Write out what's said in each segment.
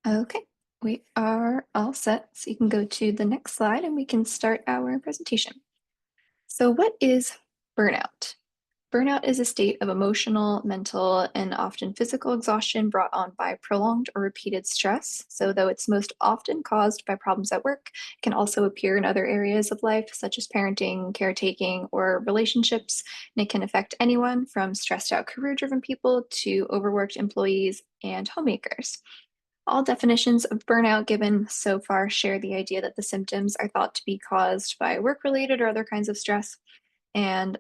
Okay, we are all set. So you can go to the next slide and we can start our presentation. So what is burnout? Burnout is a state of emotional, mental, and often physical exhaustion brought on by prolonged or repeated stress. So though it's most often caused by problems at work, it can also appear in other areas of life, such as parenting, caretaking, or relationships. And it can affect anyone from stressed out career-driven people to overworked employees and homemakers. All definitions of burnout given so far share the idea that the symptoms are thought to be caused by work-related or other kinds of stress. And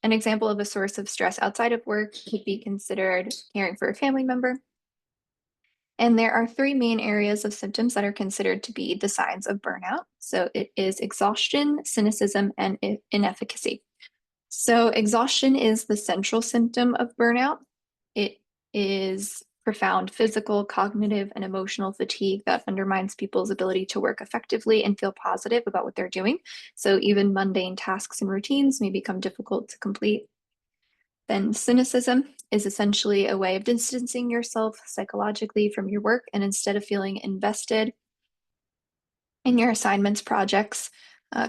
an example of a source of stress outside of work could be considered caring for a family member. And there are three main areas of symptoms that are considered to be the signs of burnout. So it is exhaustion, cynicism, and inefficacy. So, exhaustion is the central symptom of burnout. It is profound physical, cognitive, and emotional fatigue that undermines people's ability to work effectively and feel positive about what they're doing. So, even mundane tasks and routines may become difficult to complete. Then, cynicism is essentially a way of distancing yourself psychologically from your work, and instead of feeling invested in your assignments, projects,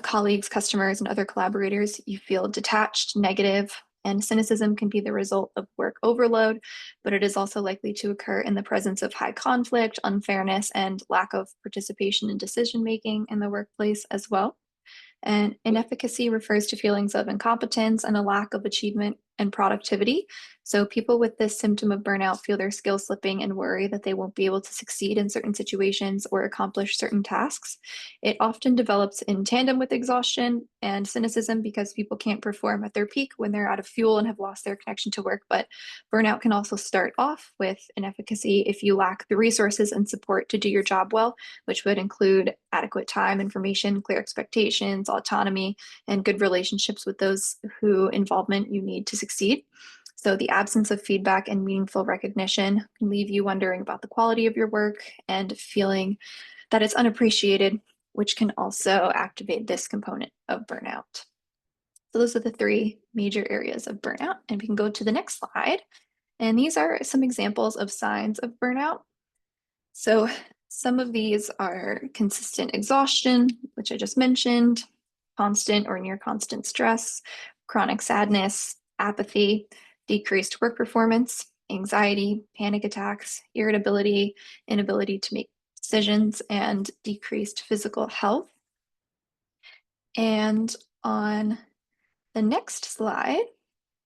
colleagues, customers, and other collaborators, you feel detached, negative, and cynicism can be the result of work overload, but it is also likely to occur in the presence of high conflict, unfairness, and lack of participation in decision making in the workplace as well. And inefficacy refers to feelings of incompetence and a lack of achievement and productivity. So people with this symptom of burnout feel their skills slipping and worry that they won't be able to succeed in certain situations or accomplish certain tasks. It often develops in tandem with exhaustion and cynicism because people can't perform at their peak when they're out of fuel and have lost their connection to work. But burnout can also start off with inefficacy if you lack the resources and support to do your job well, which would include adequate time, information, clear expectations, autonomy, and good relationships with those who involvement you need to succeed. So the absence of feedback and meaningful recognition can leave you wondering about the quality of your work and feeling that it's unappreciated, which can also activate this component of burnout. So those are the three major areas of burnout. And we can go to the next slide. And these are some examples of signs of burnout. So some of these are consistent exhaustion, which I just mentioned, constant or near constant stress, chronic sadness, apathy, decreased work performance, anxiety, panic attacks, irritability, inability to make decisions, and decreased physical health. And on the next slide,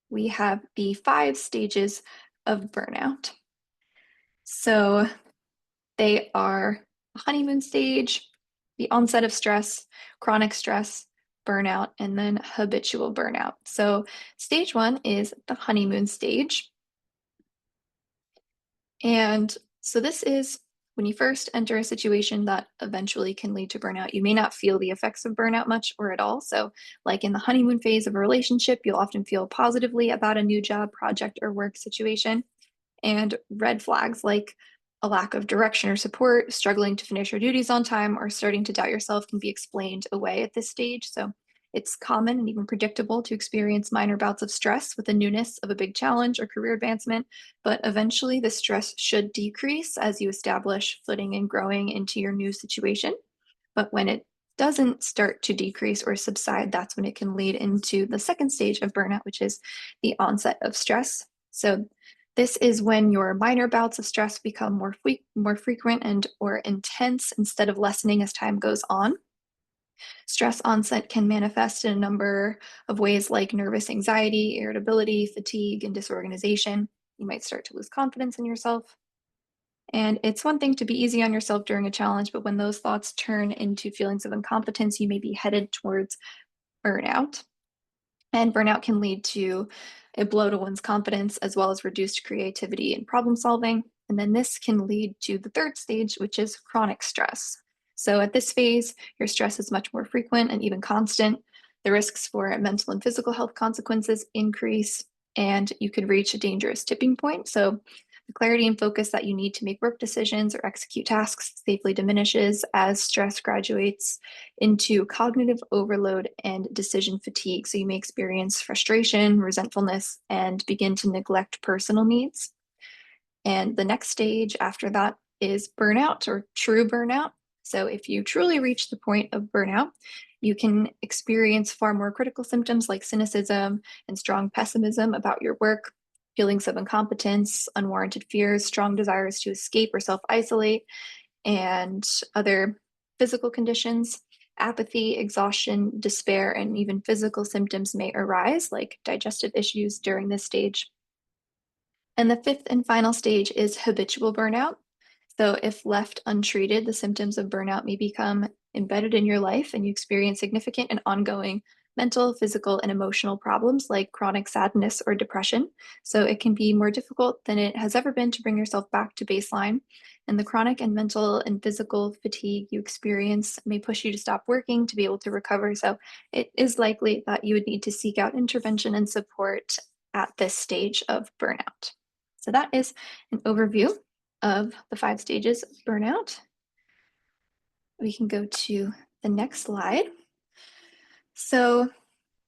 we have the 5 stages of burnout. So they are the honeymoon stage, the onset of stress, chronic stress, burnout, and then habitual burnout. So, stage 1 is the honeymoon stage. And so, this is when you first enter a situation that eventually can lead to burnout. You may not feel the effects of burnout much or at all. So, like in the honeymoon phase of a relationship, you'll often feel positively about a new job, project, or work situation. And red flags like a lack of direction or support, struggling to finish your duties on time, or starting to doubt yourself can be explained away at this stage. So it's common and even predictable to experience minor bouts of stress with the newness of a big challenge or career advancement, but eventually the stress should decrease as you establish footing and growing into your new situation. But when it doesn't start to decrease or subside, that's when it can lead into the second stage of burnout, which is the onset of stress. So this is when your minor bouts of stress become more frequent and or intense instead of lessening as time goes on. Stress onset can manifest in a number of ways like nervous anxiety, irritability, fatigue, and disorganization. You might start to lose confidence in yourself. And it's one thing to be easy on yourself during a challenge, but when those thoughts turn into feelings of incompetence, you may be headed towards burnout. And burnout can lead to a blow to one's confidence as well as reduced creativity and problem solving. And then this can lead to the third stage, which is chronic stress. So at this phase, your stress is much more frequent and even constant. The risks for mental and physical health consequences increase, and you could reach a dangerous tipping point. So the clarity and focus that you need to make work decisions or execute tasks safely diminishes as stress graduates into cognitive overload and decision fatigue. So you may experience frustration, resentfulness, and begin to neglect personal needs. And the next stage after that is burnout or true burnout. So if you truly reach the point of burnout, you can experience far more critical symptoms like cynicism and strong pessimism about your work, feelings of incompetence, unwarranted fears, strong desires to escape or self-isolate, and other physical conditions. Apathy, exhaustion, despair, and even physical symptoms may arise, like digestive issues during this stage. And the fifth and final stage is habitual burnout. So, if left untreated, the symptoms of burnout may become embedded in your life and you experience significant and ongoing mental, physical, and emotional problems like chronic sadness or depression. So, it can be more difficult than it has ever been to bring yourself back to baseline. And the chronic and mental and physical fatigue you experience may push you to stop working to be able to recover. So, it is likely that you would need to seek out intervention and support at this stage of burnout. So, that is an overview of the 5 stages of burnout. We can go to the next slide. So,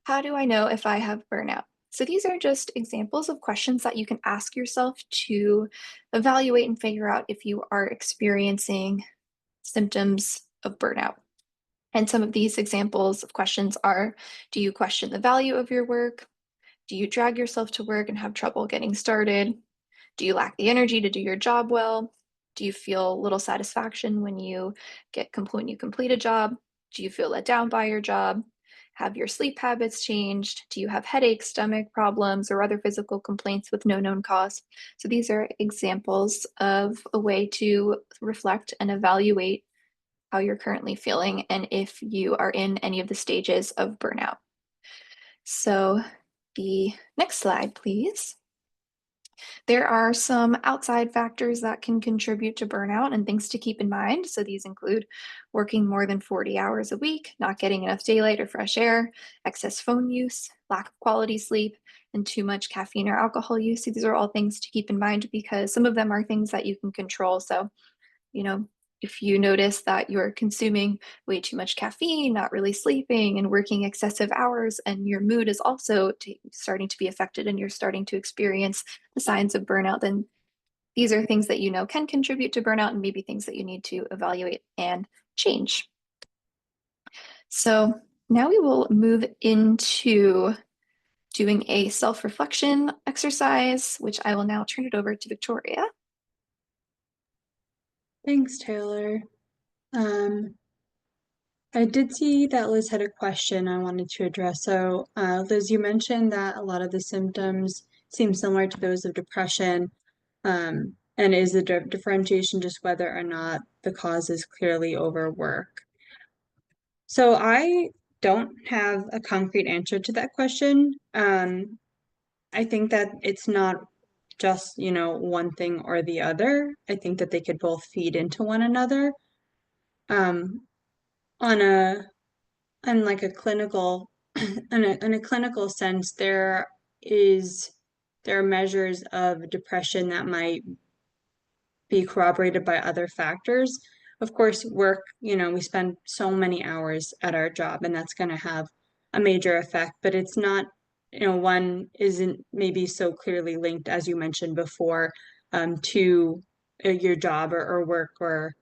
how do I know if I have burnout? So, these are just examples of questions that you can ask yourself to evaluate and figure out if you are experiencing symptoms of burnout. And some of these examples of questions are: do you question the value of your work? Do you drag yourself to work and have trouble getting started? Do you lack the energy to do your job well? Do you feel little satisfaction when when you complete a job? Do you feel let down by your job? Have your sleep habits changed? Do you have headaches, stomach problems, or other physical complaints with no known cause? So these are examples of a way to reflect and evaluate how you're currently feeling and if you are in any of the stages of burnout. So the next slide, please. There are some outside factors that can contribute to burnout and things to keep in mind. So these include working more than 40 hours a week, not getting enough daylight or fresh air, excess phone use, lack of quality sleep, and too much caffeine or alcohol use. So these are all things to keep in mind because some of them are things that you can control. So, you know, if you notice that you're consuming way too much caffeine, not really sleeping, and working excessive hours, and your mood is also starting to be affected, and you're starting to experience the signs of burnout, then these are things that you know can contribute to burnout and maybe things that you need to evaluate and change. So now we will move into doing a self-reflection exercise, which I will now turn it over to Victoria. Thanks, Taylor. I did see that Liz had a question I wanted to address. So, Liz, you mentioned that a lot of the symptoms seem similar to those of depression. And is the differentiation just whether or not the cause is clearly overwork? So I don't have a concrete answer to that question. I think that it's not just, one thing or the other. I think that they could both feed into one another. Um, on a on like a clinical in a clinical sense, there are measures of depression that might be corroborated by other factors. Of course, work, we spend so many hours at our job, and that's going to have a major effect, but it's not, one isn't maybe so clearly linked, as you mentioned before, to your job or work or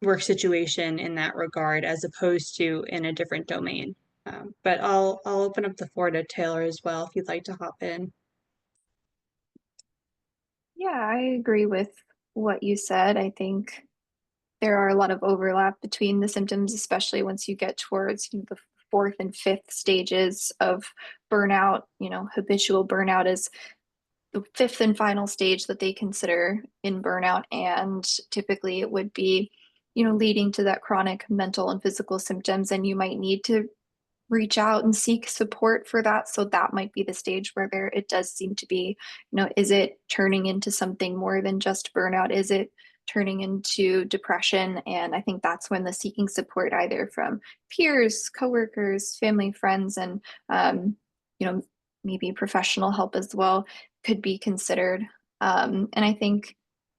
work situation in that regard, as opposed to in a different domain. But I'll open up the floor to Taylor as well if you'd like to hop in. Yeah, I agree with what you said. I think there are a lot of overlap between the symptoms, especially once you get towards the fourth and fifth stages of burnout. Habitual burnout is the fifth and final stage that they consider in burnout, and typically it would be, leading to that chronic mental and physical symptoms, and you might need to reach out and seek support for that. So that might be the stage where it does seem to be, is it turning into something more than just burnout? Is it turning into depression? And I think that's when the seeking support either from peers, coworkers, family, friends, and you know, maybe professional help as well could be considered. And I think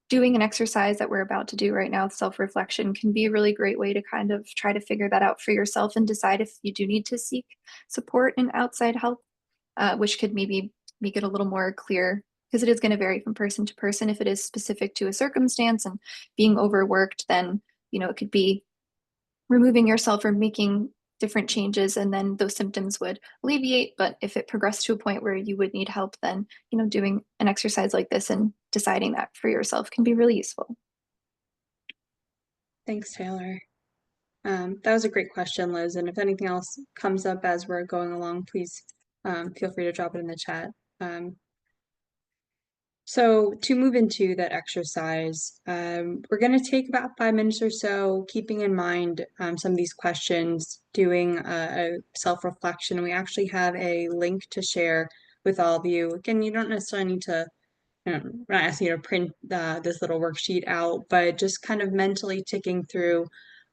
doing an exercise that we're about to do right now, self-reflection, can be a really great way to kind of try to figure that out for yourself and decide if you do need to seek support and outside help, which could maybe make it a little more clear because it is going to vary from person to person. If it is specific to a circumstance and being overworked, then, it could be removing yourself or making different changes, and then those symptoms would alleviate. But if it progressed to a point where you would need help, then, doing an exercise like this and deciding that for yourself can be really useful. Thanks, Taylor. That was a great question, Liz. And if anything else comes up as we're going along, please feel free to drop it in the chat. So to move into that exercise, we're going to take about 5 minutes or so, keeping in mind some of these questions, doing a self-reflection. We actually have a link to share with all of you. Again, you don't necessarily need to, we're not asking you to print this little worksheet out, but just kind of mentally ticking through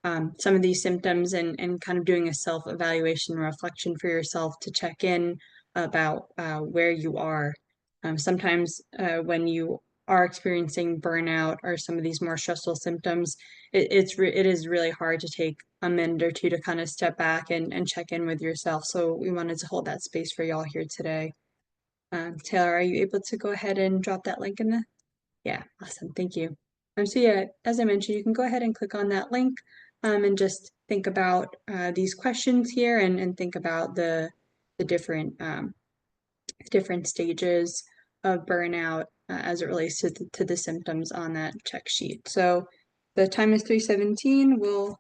some of these symptoms and kind of doing a self-evaluation reflection for yourself to check in about where you are. Sometimes when you are experiencing burnout or some of these more stressful symptoms, it is really hard to take a minute or two to kind of step back and check in with yourself. So we wanted to hold that space for y'all here today. Taylor, are you able to go ahead and drop that link in the? Yeah, awesome. Thank you. So yeah, as I mentioned, you can go ahead and click on that link and just think about these questions here and think about the different stages of burnout as it relates to the symptoms on that check sheet. So the time is 3:17. We'll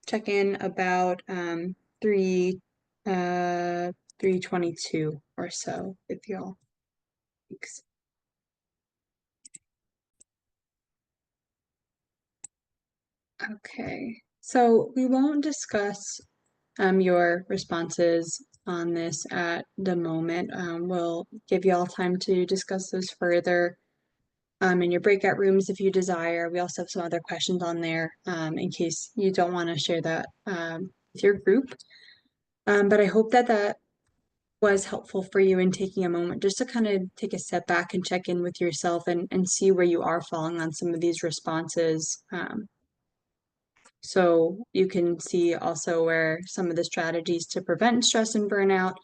check in about 3:22 or so if y'all. Thanks. Okay, so we won't discuss your responses on this at the moment. We'll give you all time to discuss those further in your breakout rooms if you desire. We also have some other questions on there in case you don't want to share that with your group. But I hope that that was helpful for you in taking a moment just to kind of take a step back and check in with yourself and see where you are falling on some of these responses. So you can see also where some of the strategies to prevent stress and burnout,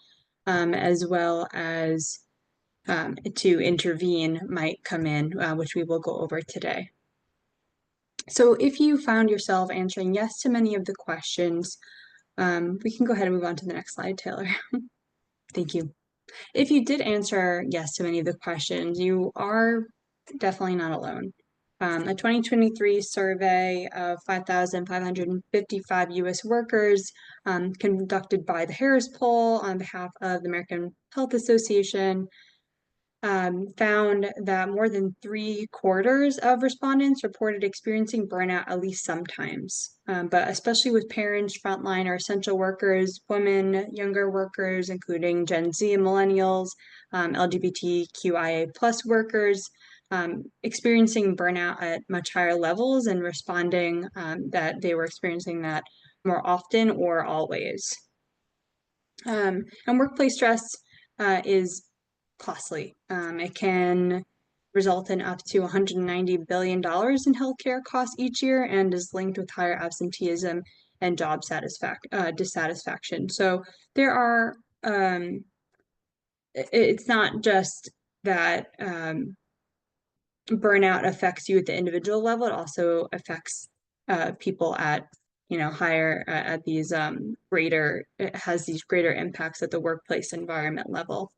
as well as to intervene might come in, which we will go over today. So if you found yourself answering yes to many of the questions, we can go ahead and move on to the next slide, Taylor. Thank you. If you did answer yes to many of the questions, you are definitely not alone. A 2023 survey of 5,555 U.S. workers conducted by the Harris Poll on behalf of the American Health Association found that more than 3/4 of respondents reported experiencing burnout at least sometimes, but especially with parents, frontline or essential workers, women, younger workers, including Gen Z and millennials, LGBTQIA plus workers, experiencing burnout at much higher levels and responding that they were experiencing that more often or always. And workplace stress is costly. It can result in up to $190 billion in healthcare costs each year and is linked with higher absenteeism and job dissatisfaction. So there are, it's not just that burnout affects you at the individual level, it also affects people at higher at these it has these greater impacts at the workplace environment level.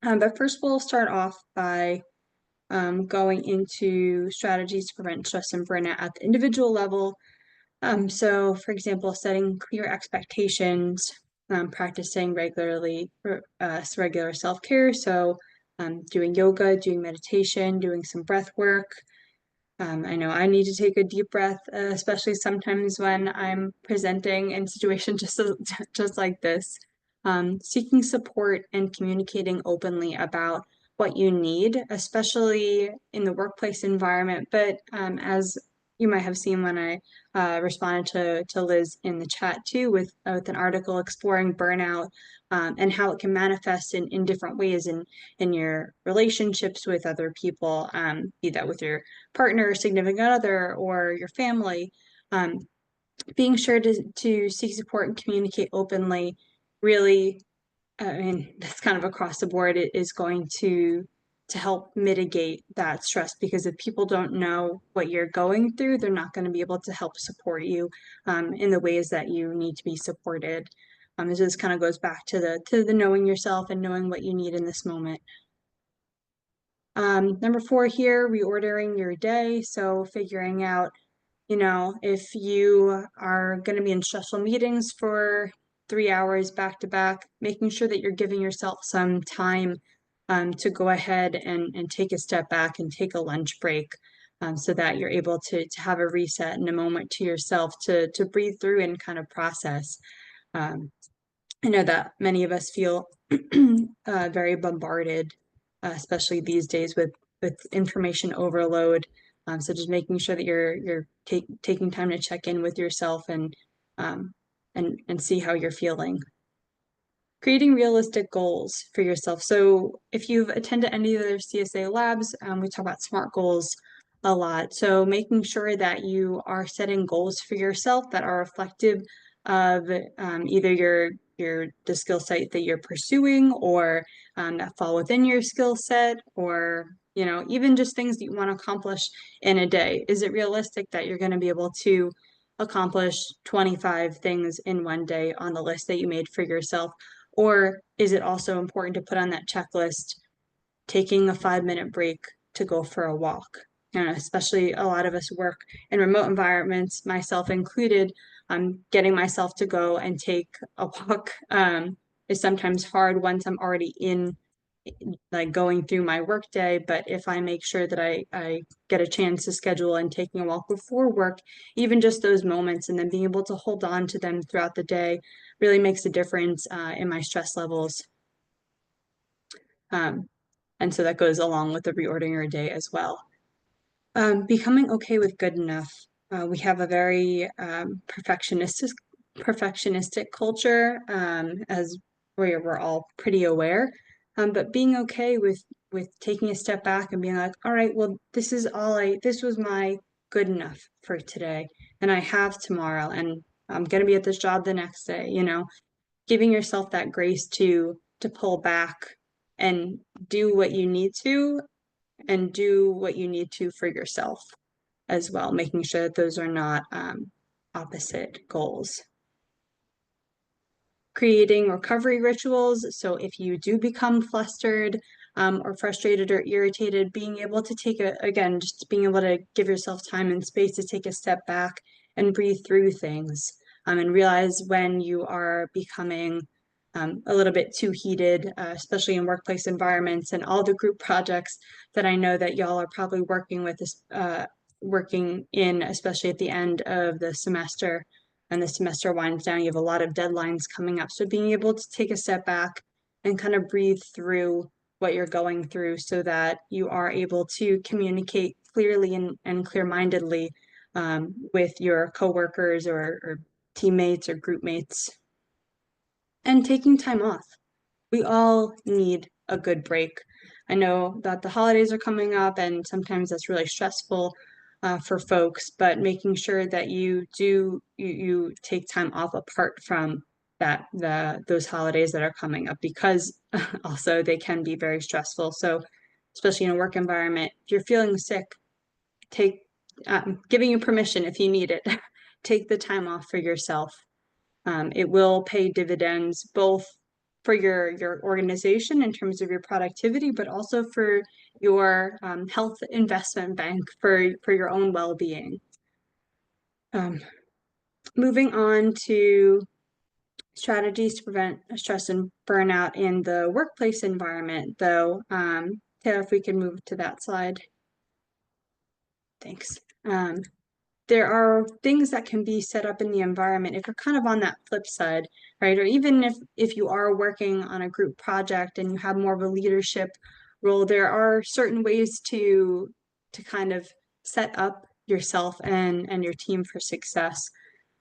But first we'll start off by going into strategies to prevent stress and burnout at the individual level. So for example, setting clear expectations, practicing regular self-care. So doing yoga, doing meditation, doing some breath work. I know I need to take a deep breath, especially sometimes when I'm presenting in situations just like this. Seeking support and communicating openly about what you need, especially in the workplace environment. But as you might have seen when I responded to Liz in the chat too with an article exploring burnout and how it can manifest in different ways in your relationships with other people, be that with your partner, significant other, or your family. Being sure to seek support and communicate openly really, I mean, that's kind of across the board. It is going to to help mitigate that stress, because if people don't know what you're going through, they're not going to be able to help support you in the ways that you need to be supported. It just kind of goes back to the knowing yourself and knowing what you need in this moment. Number 4 here, reordering your day. So figuring out, if you are going to be in stressful meetings for 3 hours back to back, making sure that you're giving yourself some time to go ahead and take a step back and take a lunch break, so that you're able to have a reset and a moment to yourself to breathe through and kind of process. Um, I know that many of us feel very bombarded, especially these days with information overload. So just making sure that you're taking time to check in with yourself um, and see how you're feeling. Creating realistic goals for yourself. So if you've attended any of their CSA labs, we talk about SMART goals a lot. So making sure that you are setting goals for yourself that are reflective of either the skill set that you're pursuing, or that fall within your skill set, or even just things that you want to accomplish in a day. Is it realistic that you're going to be able to accomplish 25 things in one day on the list that you made for yourself? Or is it also important to put on that checklist, taking a 5-minute break to go for a walk? Especially a lot of us work in remote environments, myself included. Getting myself to go and take a walk is sometimes hard once I'm already in, like, going through my workday. But if I make sure that I get a chance to schedule and taking a walk before work, even just those moments, and then being able to hold on to them throughout the day, really makes a difference in my stress levels. Um, and so that goes along with the reordering your day as well. Becoming okay with good enough. We have a very perfectionistic culture, as we're all pretty aware. But being okay with taking a step back and being like, all right, well, this was my good enough for today, and I have tomorrow, and I'm gonna be at this job the next day. Giving yourself that grace to pull back and do what you need to, and do what you need to for yourself as well, making sure that those are not opposite goals. Creating recovery rituals. So if you do become flustered or frustrated or irritated, being able to just being able to give yourself time and space to take a step back and breathe through things, and realize when you are becoming a little bit too heated, especially in workplace environments and all the group projects that I know that y'all are probably working in, especially at the end of the semester. And the semester winds down, you have a lot of deadlines coming up. So being able to take a step back and kind of breathe through what you're going through, so that you are able to communicate clearly and clear-mindedly with your coworkers or teammates or group mates. And taking time off. We all need a good break. I know that the holidays are coming up, and sometimes that's really stressful for folks, but making sure that you take time off apart from those holidays that are coming up, because also they can be very stressful. So especially in a work environment, if you're feeling sick, take giving you permission if you need it. Take the time off for yourself. It will pay dividends both for your organization in terms of your productivity, but also for your health investment bank for your own well-being. Moving on to strategies to prevent stress and burnout in the workplace environment, though. Taylor, if we can move to that slide. Thanks. There are things that can be set up in the environment if you're kind of on that flip side, right? Or even if you are working on a group project and you have more of a leadership role, there are certain ways to kind of set up yourself and your team for success.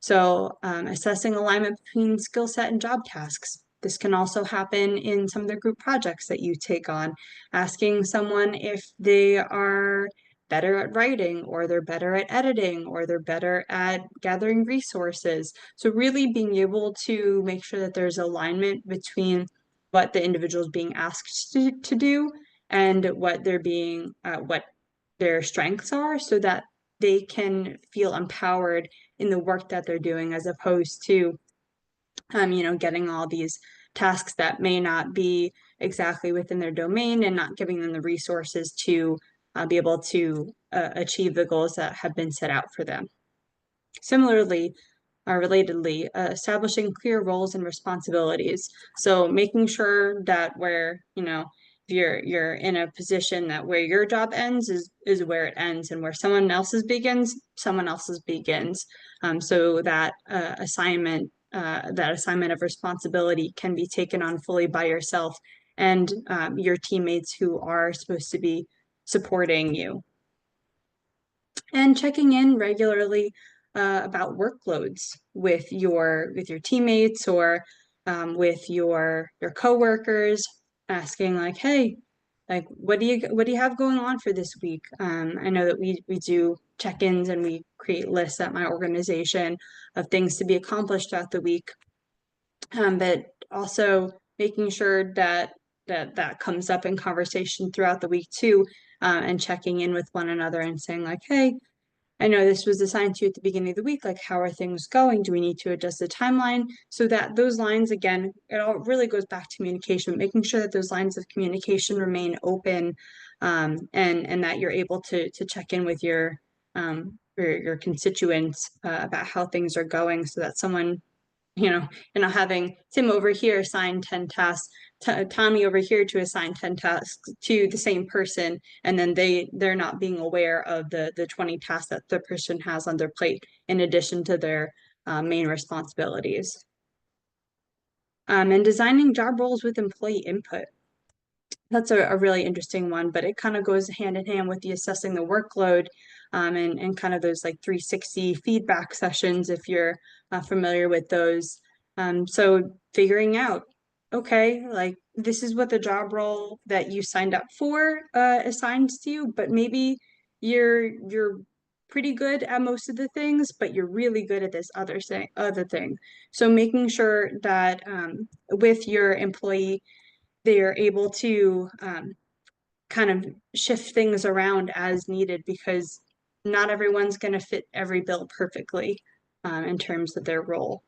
So assessing alignment between skill set and job tasks. This can also happen in some of the group projects that you take on, asking someone if they are better at writing, or they're better at editing, or they're better at gathering resources. So really being able to make sure that there's alignment between what the individual is being asked to do and what their strengths are, so that they can feel empowered in the work that they're doing, as opposed to getting all these tasks that may not be exactly within their domain and not giving them the resources to be able to achieve the goals that have been set out for them. Similarly, relatedly, establishing clear roles and responsibilities. So making sure that where, you're in a position that where your job ends is where it ends, and where someone else's begins. So that assignment of responsibility can be taken on fully by yourself and your teammates who are supposed to be supporting you. And checking in regularly about workloads with your teammates, or with your coworkers, asking like, hey, like what do you have going on for this week? I know that we do check-ins and we create lists at my organization of things to be accomplished throughout the week, but also making sure that comes up in conversation throughout the week too, and checking in with one another and saying like, hey, I know this was assigned to you at the beginning of the week, like how are things going? Do we need to adjust the timeline? So that those lines, again, it all really goes back to communication, making sure that those lines of communication remain open, and that you're able to check in with your constituents about how things are going, so that someone, and not having Tim over here assign 10 tasks, Tommy over here to assign 10 tasks to the same person, and then they're not being aware of the 20 tasks that the person has on their plate in addition to their main responsibilities. And designing job roles with employee input. That's a really interesting one, but it kind of goes hand in hand with the assessing the workload, and kind of those like 360 feedback sessions, if you're familiar with those. So figuring out, okay, like this is what the job role that you signed up for assigns to you, but maybe you're pretty good at most of the things, but you're really good at this other thing. So making sure that with your employee, they are able to kind of shift things around as needed, because not everyone's going to fit every bill perfectly in terms of their role.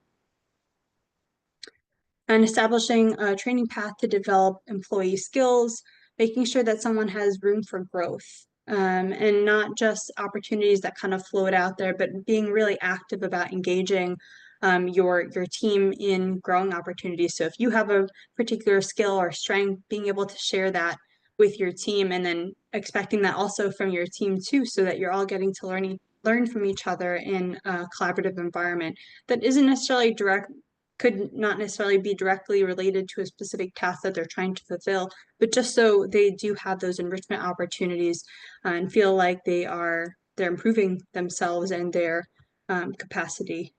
And establishing a training path to develop employee skills, making sure that someone has room for growth, and not just opportunities that kind of float out there, but being really active about engaging your team in growing opportunities. So if you have a particular skill or strength, being able to share that with your team, and then expecting that also from your team too, so that you're all getting to learn from each other in a collaborative environment that isn't necessarily could not necessarily be directly related to a specific task that they're trying to fulfill, but just so they do have those enrichment opportunities and feel like they're improving themselves and their capacity.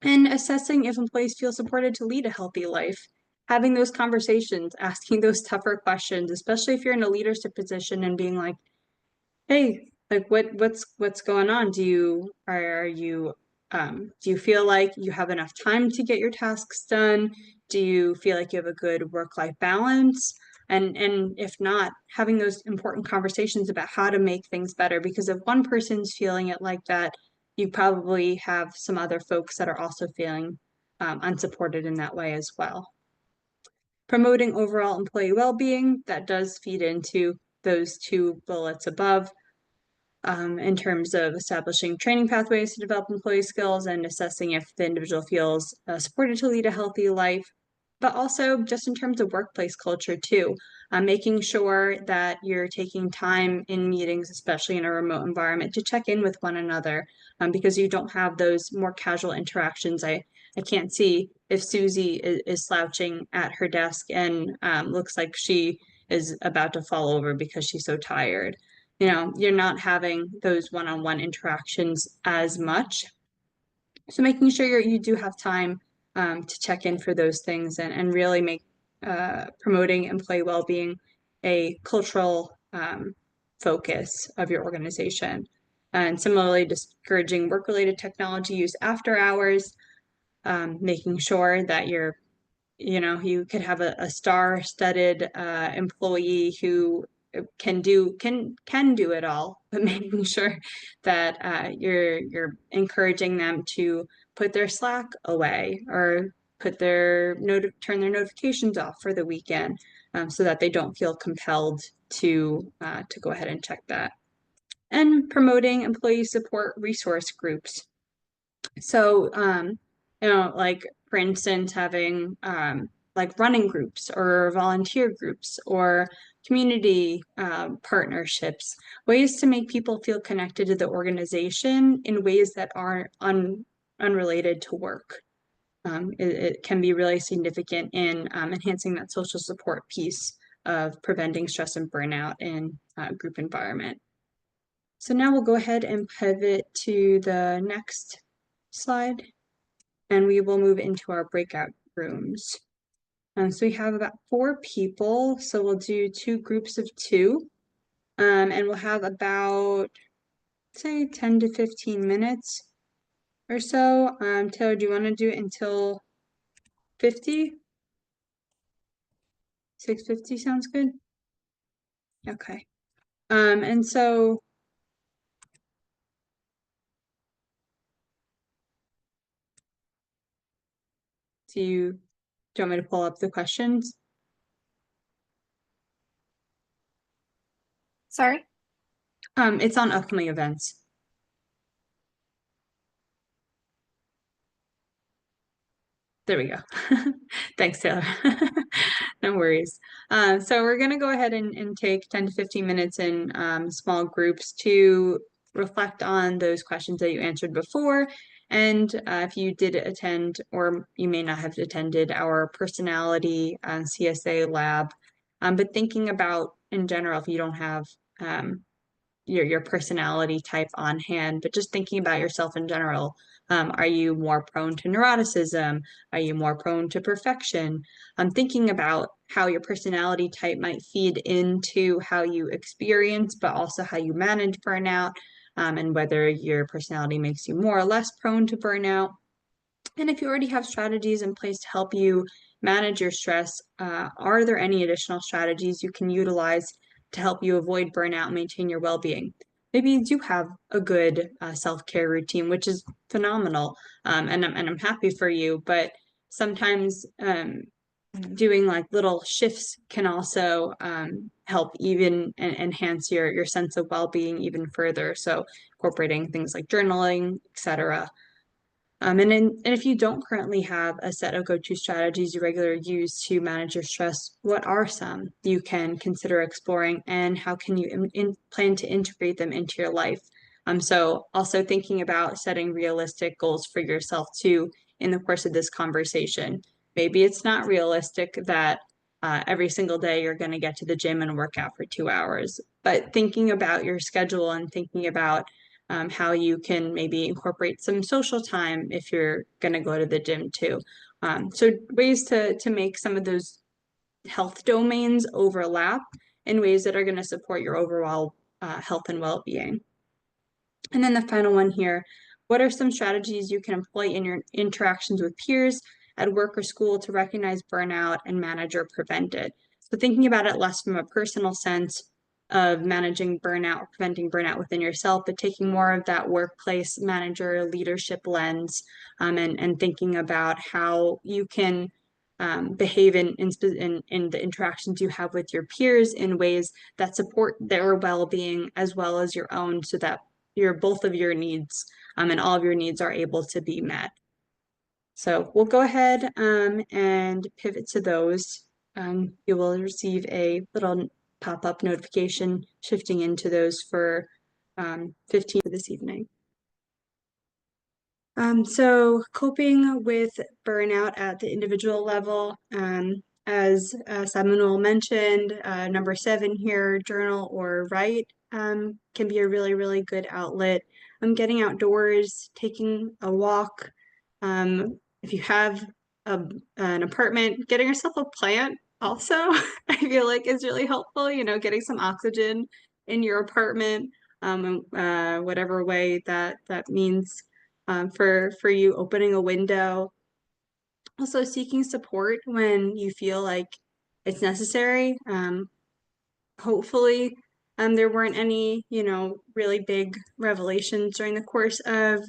And assessing if employees feel supported to lead a healthy life. Having those conversations, asking those tougher questions, especially if you're in a leadership position, and being like, hey, like what's going on? Do you feel like you have enough time to get your tasks done? Do you feel like you have a good work-life balance? And if not, having those important conversations about how to make things better, because if one person's feeling it like that, you probably have some other folks that are also feeling unsupported in that way as well. Promoting overall employee well-being, that does feed into those two bullets above, in terms of establishing training pathways to develop employee skills and assessing if the individual feels supported to lead a healthy life, but also just in terms of workplace culture too, making sure that you're taking time in meetings, especially in a remote environment, to check in with one another, because you don't have those more casual interactions. I can't see if Susie is slouching at her desk and looks like she is about to fall over because she's so tired. You're not having those one-on-one interactions as much. So making sure you do have time to check in for those things, and really make promoting employee well-being a cultural focus of your organization. And similarly, discouraging work-related technology use after hours, making sure that you're you could have a star-studded employee who can do it all, but making sure that you're encouraging them to put their Slack away or turn their notifications off for the weekend, so that they don't feel compelled to go ahead and check that. And promoting employee support resource groups. So, like for instance, having like running groups or volunteer groups or community partnerships, ways to make people feel connected to the organization in ways that are unrelated to work. It can be really significant in enhancing that social support piece of preventing stress and burnout in a group environment. So now we'll go ahead and pivot to the next slide, and we will move into our breakout rooms. So we have about 4 people, so we'll do 2 groups of 2, and we'll have about, say, 10 to 15 minutes or so. Taylor, do you want to do it until 50? 6:50 sounds good? Okay. And so do you want me to pull up the questions? Sorry. It's on upcoming events. There we go. Thanks, Taylor. No worries. So we're going to go ahead and take 10 to 15 minutes in small groups to reflect on those questions that you answered before. And if you did attend, or you may not have attended, our personality CSA lab, but thinking about in general, if you don't have your personality type on hand, but just thinking about yourself in general. Are you more prone to neuroticism? Are you more prone to perfection? I'm thinking about how your personality type might feed into how you experience, but also how you manage burnout, and whether your personality makes you more or less prone to burnout. And if you already have strategies in place to help you manage your stress, are there any additional strategies you can utilize to help you avoid burnout and maintain your well-being? Maybe you do have a good self-care routine, which is phenomenal, and I'm happy for you. But sometimes doing like little shifts can also help even enhance your sense of well-being even further. So incorporating things like journaling, etc. And if you don't currently have a set of go-to strategies you regularly use to manage your stress, what are some you can consider exploring, and how can you plan to integrate them into your life? So also thinking about setting realistic goals for yourself too in the course of this conversation. Maybe it's not realistic that every single day you're going to get to the gym and work out for 2 hours, but thinking about your schedule and thinking about how you can maybe incorporate some social time if you're going to go to the gym too. So ways to make some of those health domains overlap in ways that are going to support your overall health and well-being. And then the final one here, what are some strategies you can employ in your interactions with peers at work or school to recognize burnout and manage or prevent it? So thinking about it less from a personal sense of managing burnout or preventing burnout within yourself, but taking more of that workplace manager leadership lens, and thinking about how you can behave in the interactions you have with your peers in ways that support their well-being as well as your own, so that both of your needs and all of your needs are able to be met. So we'll go ahead and pivot to those. You will receive a little pop-up notification shifting into those for 15 this evening. So coping with burnout at the individual level, as Samuel mentioned, number 7 here, journal or write can be a really, really good outlet. Getting outdoors, taking a walk. If you have an apartment, getting yourself a plant also, I feel like is really helpful, getting some oxygen in your apartment, whatever way that means. For you, opening a window, Also, seeking support when you feel like it's necessary. Hopefully, there weren't any, really big revelations during the course of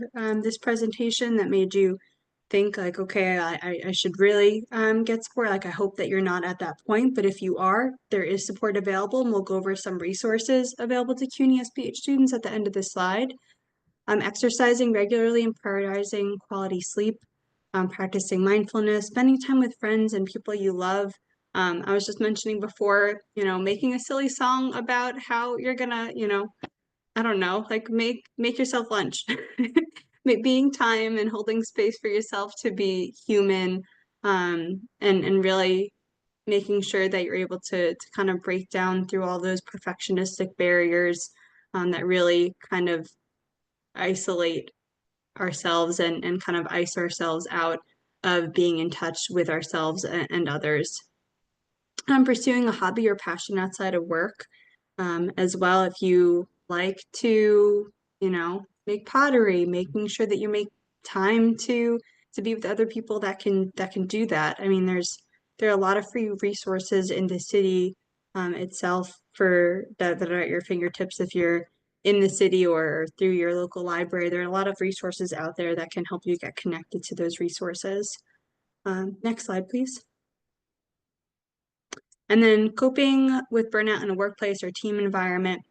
this presentation that made you think like, okay, I should really get support. Like, I hope that you're not at that point, but if you are, there is support available, and we'll go over some resources available to CUNY SPH students at the end of this slide. Exercising regularly and prioritizing quality sleep, practicing mindfulness, spending time with friends and people you love. I was just mentioning before, making a silly song about how you're gonna, I don't know, like make yourself lunch. Being time and holding space for yourself to be human, and really making sure that you're able to kind of break down through all those perfectionistic barriers that really kind of isolate ourselves and kind of ice ourselves out of being in touch with ourselves and others. Pursuing a hobby or passion outside of work, as well. If you like to, make pottery, making sure that you make time to be with other people that can do that. I mean, there are a lot of free resources in the city itself for that are at your fingertips if you're in the city or through your local library. There are a lot of resources out there that can help you get connected to those resources. Next slide, please. And then coping with burnout in a workplace or team environment.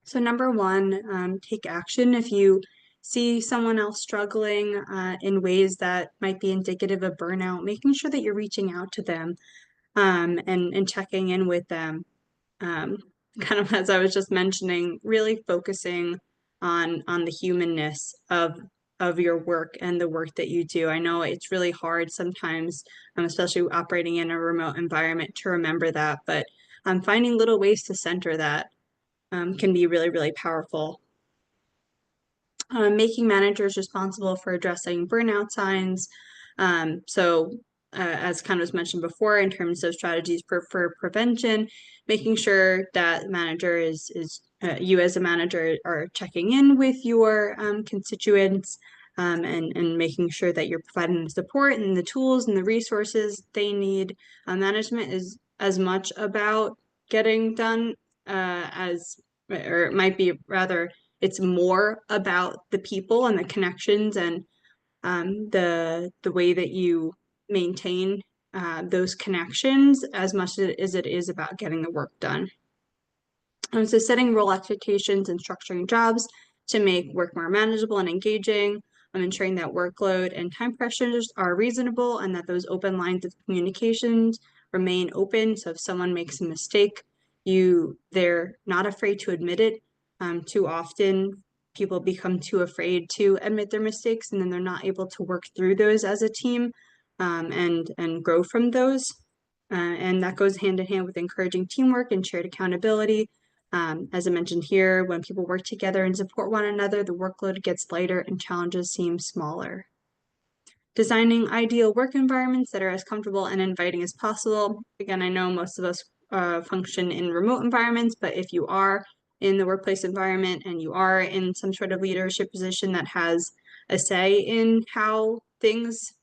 So number one, take action. If you see someone else struggling in ways that might be indicative of burnout, making sure that you're reaching out to them and checking in with them. Um, kind of as I was just mentioning, really focusing on the humanness of your work and the work that you do. I know it's really hard sometimes, especially operating in a remote environment, to remember that, but finding little ways to center that can be really, really powerful. Making managers responsible for addressing burnout signs. So, as kind of was mentioned before, in terms of strategies for prevention, making sure that manager is you as a manager are checking in with your constituents, and making sure that you're providing the support and the tools and the resources they need. Management is as much about getting done or it might be rather it's more about the people and the connections and the way that you maintain those connections as much as it is about getting the work done. So setting role expectations and structuring jobs to make work more manageable and engaging, ensuring that workload and time pressures are reasonable and that those open lines of communications remain open. So if someone makes a mistake, they're not afraid to admit it. Too often people become too afraid to admit their mistakes and then they're not able to work through those as a team and grow from those. And that goes hand in hand with encouraging teamwork and shared accountability. As I mentioned here, when people work together and support one another, the workload gets lighter and challenges seem smaller. Designing ideal work environments that are as comfortable and inviting as possible. Again, I know most of us function in remote environments, but if you are in the workplace environment and you are in some sort of leadership position that has a say in how things,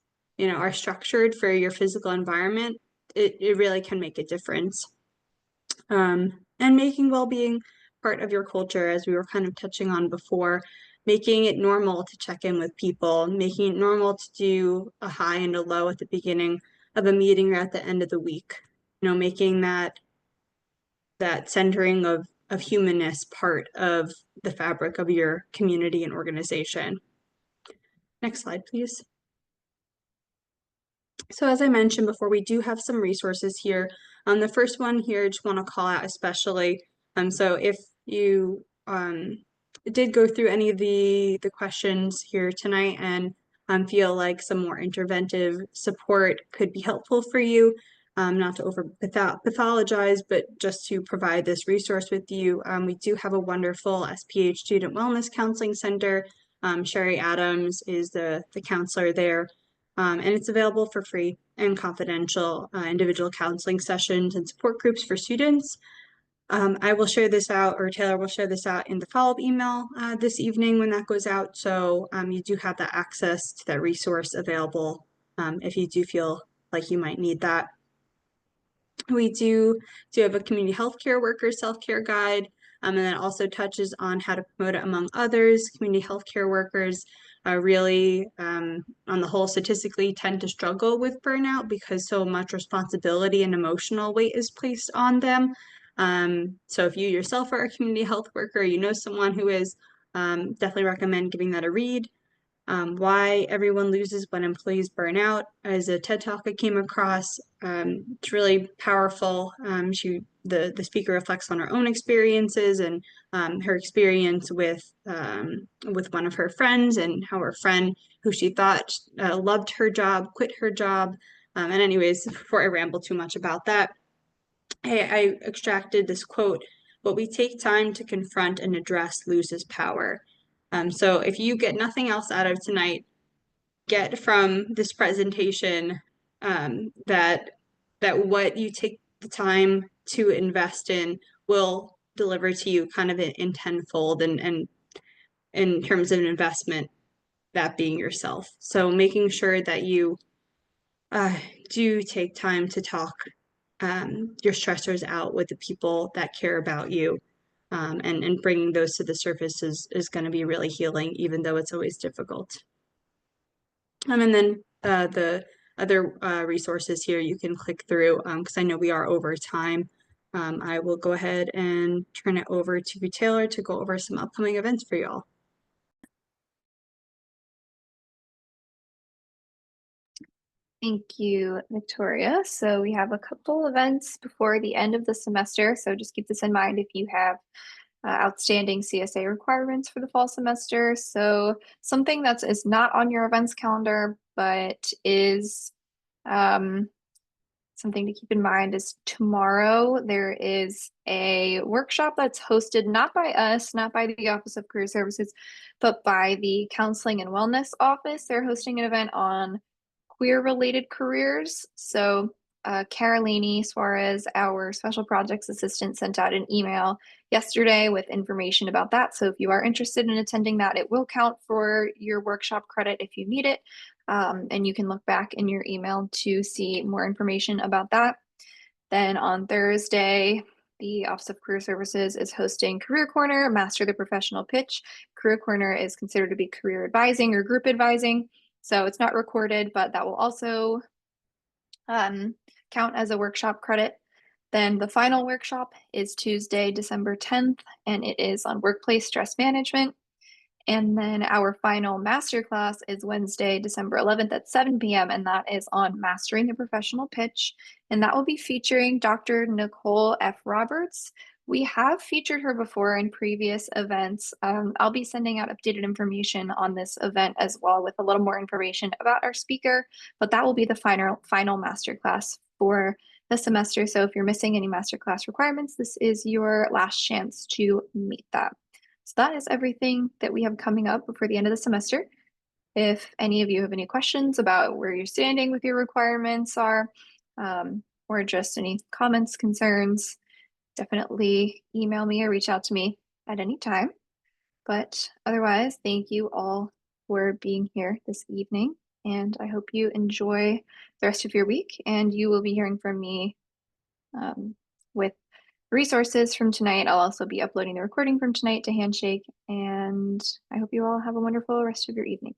are structured for your physical environment, it really can make a difference. And making well-being part of your culture, as we were kind of touching on before, making it normal to check in with people, making it normal to do a high and a low at the beginning of a meeting or at the end of the week, making that centering of humanness part of the fabric of your community and organization. Next slide, please. So as I mentioned before, we do have some resources here. The first one here, I just want to call out especially. So if you did go through any of the questions here tonight and feel like some more interventive support could be helpful for you, not to over pathologize, but just to provide this resource with you, we do have a wonderful SPH Student Wellness Counseling Center. Sherry Adams is the counselor there. And it's available for free and confidential individual counseling sessions and support groups for students. I will share this out, or Taylor will share this out in the follow-up email this evening when that goes out. So you do have that access to that resource available if you do feel like you might need that. We do have a community healthcare worker self-care guide, and then also touches on how to promote it among others. Community healthcare workers really, on the whole, statistically tend to struggle with burnout because so much responsibility and emotional weight is placed on them. So if you yourself are a community health worker, you know someone who is, definitely recommend giving that a read. Why Everyone Loses When Employees Burn Out as a TED Talk I came across. It's really powerful. The speaker reflects on her own experiences and her experience with one of her friends, and how her friend, who she thought loved her job, quit her job. And anyways, before I ramble too much about that, I extracted this quote: "What we take time to confront and address loses power." So if you get nothing else out of tonight, get from this presentation, that what you take the time to invest in will deliver to you kind of in tenfold, and in terms of an investment, that being yourself. So making sure that you uh, do take time to talk your stressors out with the people that care about you, and bringing those to the surface is going to be really healing, even though it's always difficult. And then the other resources here you can click through, because I know we are over time. I will go ahead and turn it over to Taylor to go over some upcoming events for y'all. Thank you, Victoria. So we have a couple events before the end of the semester. So just keep this in mind if you have outstanding CSA requirements for the fall semester. So something that is not on your events calendar, but is something to keep in mind is tomorrow there is a workshop that's hosted not by us, not by the Office of Career Services, but by the Counseling and Wellness Office. They're hosting an event on queer-related careers. So Carolini Suarez, our special projects assistant, sent out an email yesterday with information about that. So if you are interested in attending that, it will count for your workshop credit if you need it. And you can look back in your email to see more information about that. Then on Thursday, the Office of Career Services is hosting Career Corner, Master the Professional Pitch. Career Corner is considered to be career advising or group advising. So it's not recorded, but that will also count as a workshop credit. Then the final workshop is Tuesday, December 10th, and it is on workplace stress management. And then our final masterclass is Wednesday, December 11th at 7 p.m., and that is on mastering the professional pitch. And that will be featuring Dr. Nicole F. Roberts. We have featured her before in previous events. I'll be sending out updated information on this event as well, with a little more information about our speaker, but that will be the final masterclass for the semester. So if you're missing any masterclass requirements, this is your last chance to meet that. So that is everything that we have coming up before the end of the semester. If any of you have any questions about where you're standing with your requirements are, or just any comments, concerns, definitely email me or reach out to me at any time. But otherwise, thank you all for being here this evening, and I hope you enjoy the rest of your week, and you will be hearing from me with resources from tonight. I'll also be uploading the recording from tonight to Handshake, and I hope you all have a wonderful rest of your evening.